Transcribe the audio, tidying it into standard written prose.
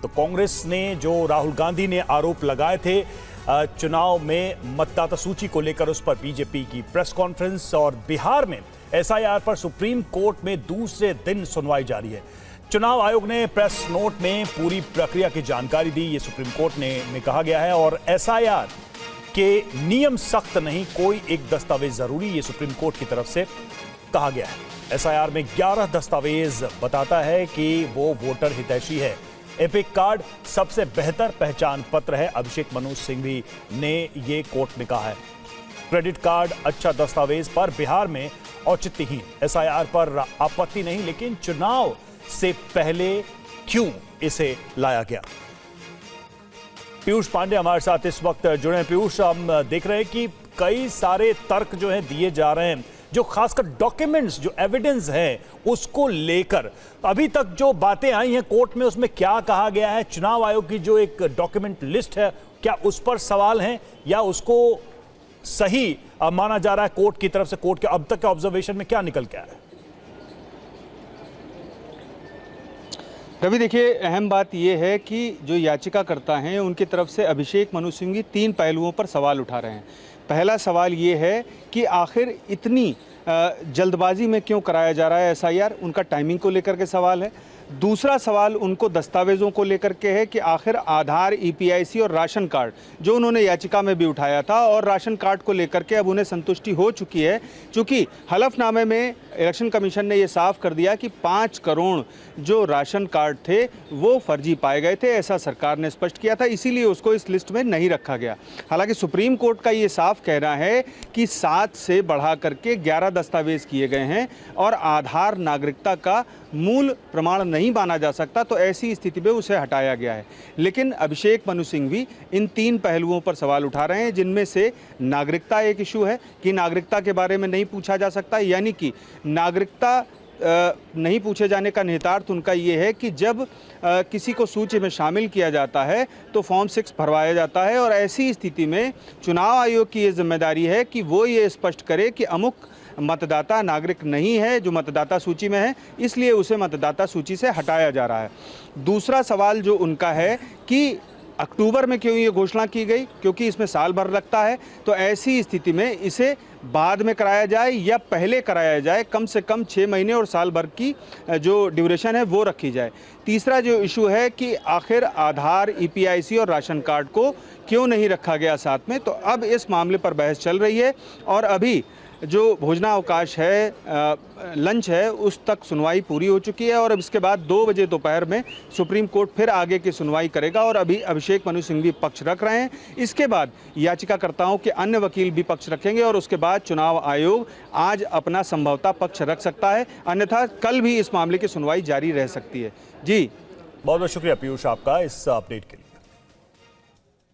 तो कांग्रेस ने जो राहुल गांधी ने आरोप लगाए थे चुनाव में मतदाता सूची को लेकर, उस पर बीजेपी की प्रेस कॉन्फ्रेंस। और बिहार में एसआईआर पर सुप्रीम कोर्ट में दूसरे दिन सुनवाई जारी है। चुनाव आयोग ने प्रेस नोट में पूरी प्रक्रिया की जानकारी दी, ये सुप्रीम कोर्ट में कहा गया है। और एसआईआर के नियम सख्त नहीं, कोई एक दस्तावेज जरूरी, ये सुप्रीम कोर्ट की तरफ से कहा गया है। एसआईआर में 11 दस्तावेज बताता है कि वो वोटर हितैषी है। एपिक कार्ड सबसे बेहतर पहचान पत्र है, अभिषेक मनु सिंघवी ने ये कोर्ट में कहा है। क्रेडिट कार्ड अच्छा दस्तावेज पर बिहार में औचित्यहीन। एसआईआर पर आपत्ति नहीं, लेकिन चुनाव से पहले क्यों इसे लाया गया। पीयूष पांडे हमारे साथ इस वक्त जुड़े हैं। पीयूष, हम देख रहे हैं कि कई सारे तर्क जो हैं दिए जा रहे हैं, जो खासकर डॉक्यूमेंट्स, जो एविडेंस है उसको लेकर। अभी तक जो बातें आई हैं कोर्ट में, उसमें क्या कहा गया है? चुनाव आयोग की जो एक डॉक्यूमेंट लिस्ट है, क्या उस पर सवाल हैं या उसको सही माना जा रहा है कोर्ट की तरफ से? कोर्ट के अब तक के ऑब्जर्वेशन में क्या निकल के आया है? रवि, देखिए, अहम बात यह है कि जो याचिकाकर्ता हैं उनकी तरफ से अभिषेक मनु सिंघवी 3 पहलुओं पर सवाल उठा रहे हैं। पहला सवाल ये है कि आखिर इतनी जल्दबाजी में क्यों कराया जा रहा है एसआईआर, उनका टाइमिंग को लेकर के सवाल है। दूसरा सवाल उनको दस्तावेज़ों को लेकर के है कि आखिर आधार, ईपीआईसी और राशन कार्ड जो उन्होंने याचिका में भी उठाया था, और राशन कार्ड को लेकर के अब उन्हें संतुष्टि हो चुकी है, क्योंकि हलफनामे में इलेक्शन कमीशन ने ये साफ कर दिया कि 5 करोड़ जो राशन कार्ड थे वो फर्जी पाए गए थे, ऐसा सरकार ने स्पष्ट किया था, इसीलिए उसको इस लिस्ट में नहीं रखा गया। हालांकि सुप्रीम कोर्ट का ये साफ कहना है कि 7 से बढ़ा करके 11 दस्तावेज किए गए हैं और आधार नागरिकता का मूल प्रमाण नहीं माना जा सकता, तो ऐसी स्थिति में उसे हटाया गया है। लेकिन अभिषेक मनु सिंघवी इन 3 पहलुओं पर सवाल उठा रहे हैं, जिनमें से नागरिकता एक इशू है कि नागरिकता के बारे में नहीं पूछा जा सकता, यानी कि नागरिकता नहीं पूछे जाने का निहितार्थ उनका ये है कि जब किसी को सूची में शामिल किया जाता है तो फॉर्म 6 भरवाया जाता है, और ऐसी स्थिति में चुनाव आयोग की ये जिम्मेदारी है कि वो ये स्पष्ट करे कि अमुक मतदाता नागरिक नहीं है जो मतदाता सूची में है, इसलिए उसे मतदाता सूची से हटाया जा रहा है। दूसरा सवाल जो उनका है कि अक्टूबर में क्यों ये घोषणा की गई, क्योंकि इसमें साल भर लगता है, तो ऐसी स्थिति में इसे बाद में कराया जाए या पहले कराया जाए, कम से कम 6 महीने और साल भर की जो ड्यूरेशन है वो रखी जाए। तीसरा जो इशू है कि आखिर आधार, ईपीआईसी और राशन कार्ड को क्यों नहीं रखा गया साथ में, तो अब इस मामले पर बहस चल रही है, और अभी जो भोजनावकाश है, लंच है, उस तक सुनवाई पूरी हो चुकी है, और अब इसके बाद 2 बजे दोपहर में सुप्रीम कोर्ट फिर आगे की सुनवाई करेगा, और अभी अभिषेक मनु सिंघवी पक्ष रख रहे हैं। इसके बाद याचिकाकर्ताओं के अन्य वकील भी पक्ष रखेंगे, और उसके बाद चुनाव आयोग आज अपना संभवतः पक्ष रख सकता है, अन्यथा कल भी इस मामले की सुनवाई जारी रह सकती है। जी, बहुत बहुत शुक्रिया पीयूष आपका इस अपडेट के लिए।